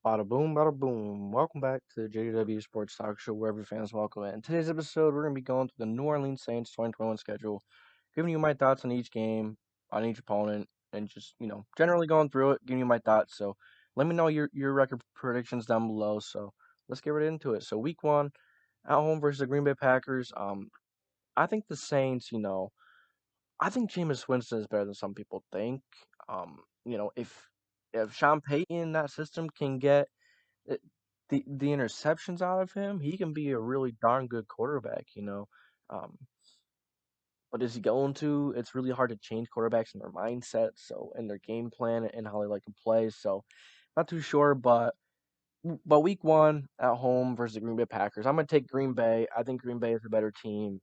Bada boom, bada boom. Welcome back to the JDW Sports Talk Show, where every fan is welcome. In today's episode, we're going to be going through the New Orleans Saints 2021 schedule, giving you my thoughts on each game, on each opponent, and just, generally going through it, giving you my thoughts. So let me know your record predictions down below. So let's get right into it. So week one, at home versus the Green Bay Packers. I think the Saints, I think Jameis Winston is better than some people think. If Sean Payton in that system can get it, the interceptions out of him, he can be a really darn good quarterback. Um, but is he going to? It's really hard to change quarterbacks in their mindset, so in their game plan and how they like to play. So not too sure, but week one at home versus the Green Bay Packers, I'm gonna take Green Bay. I think Green Bay is a better team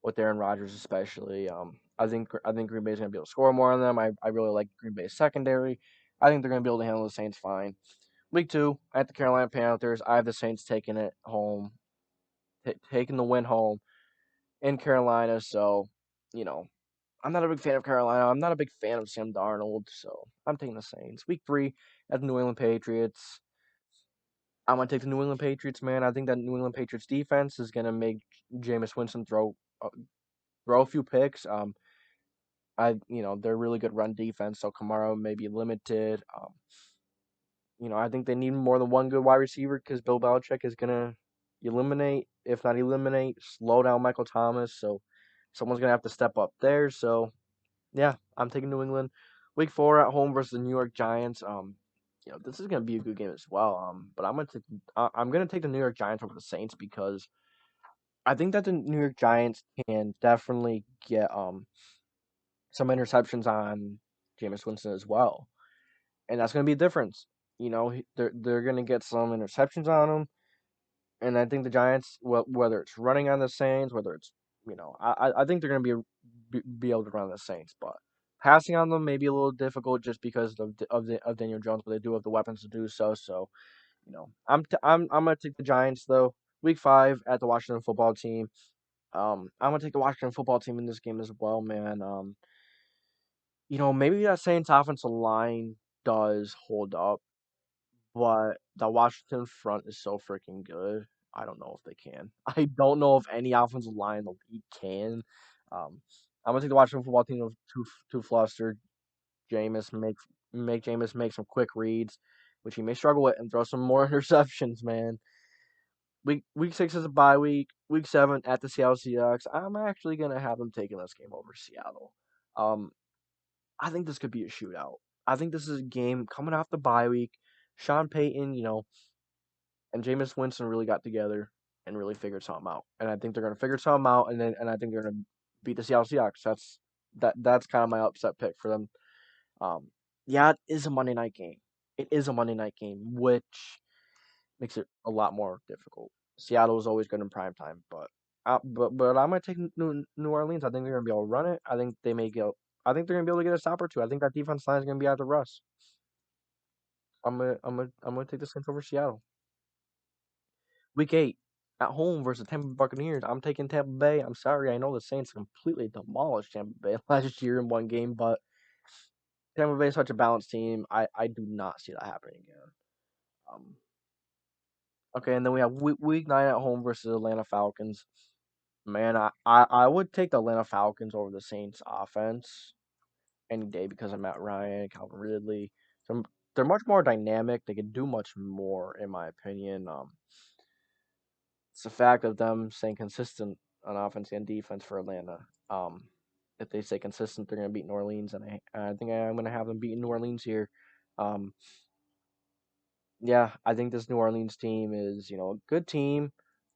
with Aaron Rodgers, especially. I think Green Bay is gonna be able to score more on them. I really like Green Bay's secondary. I think they're gonna be able to handle the Saints fine. Week two at the Carolina Panthers, I have the Saints taking it home, taking the win home in Carolina. So, you know, I'm not a big fan of Carolina. I'm not a big fan of Sam Darnold. So I'm taking the Saints. Week three at the New England Patriots. I'm gonna take the New England Patriots, man. I think that New England Patriots defense is gonna make Jameis Winston throw a few picks. They're really good run defense, so Kamara may be limited. I think they need more than one good wide receiver because Bill Belichick is gonna if not eliminate, slow down Michael Thomas. So someone's gonna have to step up there. So yeah, I'm taking New England. Week four at home versus the New York Giants. This is gonna be a good game as well. But I'm gonna take the New York Giants over the Saints because I think that the New York Giants can definitely get some interceptions on Jameis Winston as well, and that's gonna be a difference. They're gonna get some interceptions on him. And I think the Giants, whether it's running on the Saints, whether it's, I think they're going to be able to run on the Saints, but passing on them may be a little difficult just because of Daniel Jones, but they do have the weapons to do so. So, I'm gonna take the Giants though. Week five at the Washington Football Team. I'm gonna take the Washington Football Team in this game as well, man. Maybe that Saints offensive line does hold up. But the Washington front is so freaking good. I don't know if they can. I don't know if any offensive line in the league can. Um, I'm gonna take the Washington football team of too flustered. Jameis make Jameis make some quick reads, which he may struggle with, and throw some more interceptions. Man, week six is a bye week. Week seven at the Seattle Seahawks. I'm actually gonna have them taking this game over Seattle. Um, I think this could be a shootout. I think this is a game coming off the bye week. Sean Payton, and Jameis Winston really got together and really figured something out. And I think they're gonna figure something out, and I think they're gonna beat the Seattle Seahawks. That's kind of my upset pick for them. Yeah, it is a Monday night game. It is a Monday night game, which makes it a lot more difficult. Seattle is always good in prime time, but I'm gonna take New Orleans. I think they're gonna be able to run it. I think they may get. I think they're gonna be able to get a stop or two. I think that defense line is gonna be out to Russ. I'm gonna take the Saints over Seattle. Week 8 at home versus Tampa Bay Buccaneers. I'm taking Tampa Bay. I'm sorry. I know the Saints completely demolished Tampa Bay last year in one game, but Tampa Bay is such a balanced team. I do not see that happening again. Um, okay, and then we have week 9 at home versus Atlanta Falcons. Man, I would take the Atlanta Falcons over the Saints offense any day because of Matt Ryan, Calvin Ridley. They're much more dynamic. They can do much more, in my opinion. It's the fact of them staying consistent on offense and defense for Atlanta. If they stay consistent, they're going to beat New Orleans, and I think I'm going to have them beating New Orleans here. Um, yeah, I think this New Orleans team is a good team,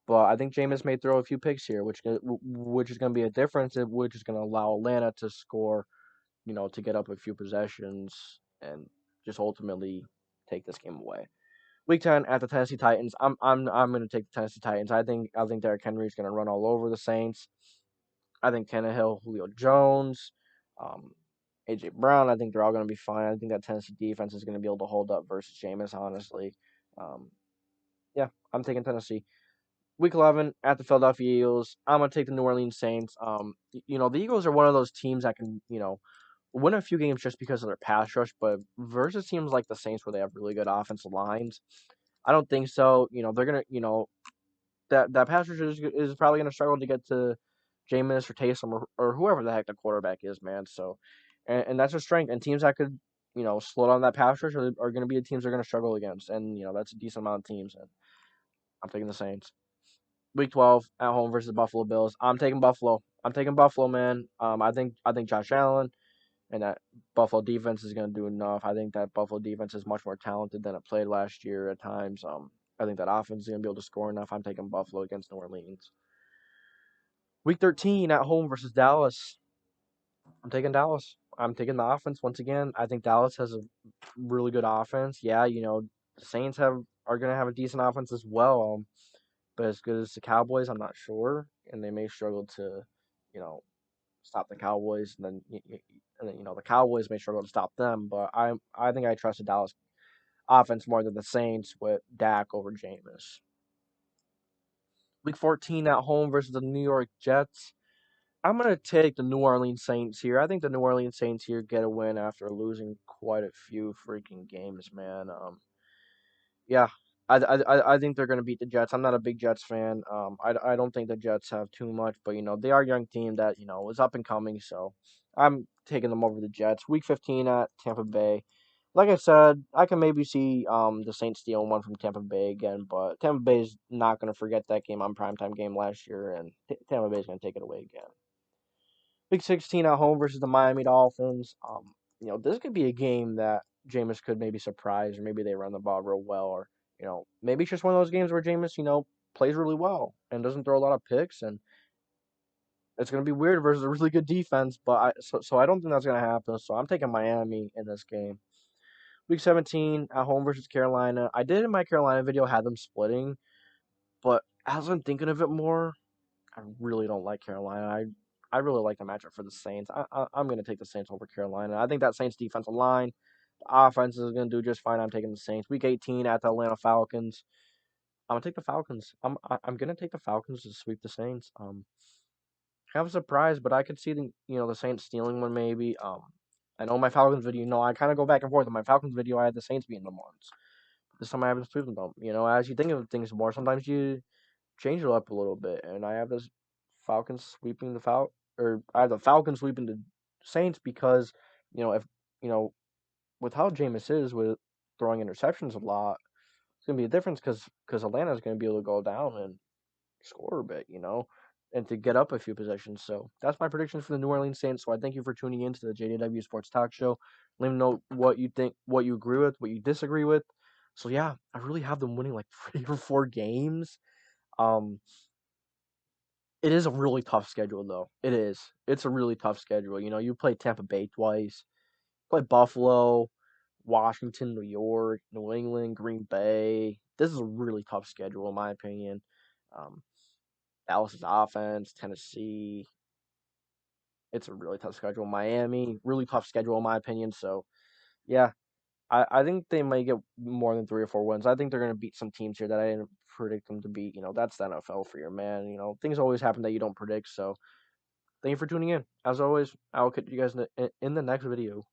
but I think Jameis may throw a few picks here, which is going to be a difference, which is going to allow Atlanta to score, to get up a few possessions and just ultimately take this game away. Week 10 at the Tennessee Titans. I'm going to take the Tennessee Titans. I think Derrick Henry is going to run all over the Saints. I think Tannehill, Julio Jones, um, AJ Brown. I think they're all going to be fine. I think that Tennessee defense is going to be able to hold up versus Jameis. Honestly, um, yeah, I'm taking Tennessee. Week 11 at the Philadelphia Eagles. I'm going to take the New Orleans Saints. The Eagles are one of those teams that can win a few games just because of their pass rush, but versus teams like the Saints where they have really good offensive lines, I don't think so. They're gonna, that pass rush is probably gonna struggle to get to Jameis or Taysom or whoever the heck the quarterback is, man. So, and that's a strength. And teams that could, slow down that pass rush are going to be the teams they're going to struggle against. And that's a decent amount of teams. And I'm taking the Saints. Week 12 at home versus the Buffalo Bills. I'm taking Buffalo. I'm taking Buffalo, man. I think Josh Allen and that Buffalo defense is going to do enough. I think that Buffalo defense is much more talented than it played last year at times. I think that offense is going to be able to score enough. I'm taking Buffalo against New Orleans. Week 13 at home versus Dallas. I'm taking Dallas. I'm taking the offense once again. I think Dallas has a really good offense. Yeah, the Saints are going to have a decent offense as well. But as good as the Cowboys, I'm not sure, and they may struggle to, you know, stop the Cowboys, and then the Cowboys may struggle to stop them. But I think I trust the Dallas offense more than the Saints with Dak over Jameis. Week 14 at home versus the New York Jets. I'm gonna take the New Orleans Saints here. I think the New Orleans Saints here get a win after losing quite a few freaking games, man. Yeah, I think they're gonna beat the Jets. I'm not a big Jets fan. I don't think the Jets have too much, but they are a young team that is up and coming. So I'm taking them over the Jets. Week 15 at Tampa Bay. Like I said, I can maybe see the Saints stealing one from Tampa Bay again, but Tampa Bay is not gonna forget that game on primetime game last year, and Tampa Bay is gonna take it away again. Week 16 at home versus the Miami Dolphins. This could be a game that Jameis could maybe surprise, or maybe they run the ball real well, or maybe it's just one of those games where Jameis, plays really well and doesn't throw a lot of picks, and it's gonna be weird versus a really good defense. But so I don't think that's gonna happen. So I'm taking Miami in this game. Week 17 at home versus Carolina. I did in my Carolina video have them splitting, but as I'm thinking of it more, I really don't like Carolina. I really like the matchup for the Saints. I'm going to take the Saints over Carolina. I think that Saints defensive line, the offense is going to do just fine. I'm taking the Saints. Week 18 at the Atlanta Falcons. I'm going to take the Falcons. I'm going to take the Falcons to sweep the Saints. Have a surprise, but I could see the Saints stealing one maybe. I know my Falcons video. I kind of go back and forth. In my Falcons video, I had the Saints beating them once. This time I haven't sweeping them. As you think of things more, sometimes you change it up a little bit, and I have this Falcons sweeping or I have the Falcons sweeping the Saints because if with how Jameis is with throwing interceptions a lot, it's gonna be a difference because Atlanta's gonna be able to go down and score a bit, and to get up a few possessions. So that's my prediction for the New Orleans Saints. So I thank you for tuning in to the JDW Sports Talk Show. Let me know what you think, what you agree with, what you disagree with. So yeah, I really have them winning like 3 or 4 games. Um, It is a really tough schedule, though. It is. It's a really tough schedule. You play Tampa Bay twice, play Buffalo, Washington, New York, New England, Green Bay. This is a really tough schedule, in my opinion. Um, Dallas's offense, Tennessee. It's a really tough schedule. Miami, really tough schedule, in my opinion. So, yeah, I think they might get more than 3 or 4 wins. I think they're going to beat some teams here that I didn't predict them to beat. That's the NFL for you, man. Things always happen that you don't predict. So, thank you for tuning in. As always, I will catch you guys in the next video.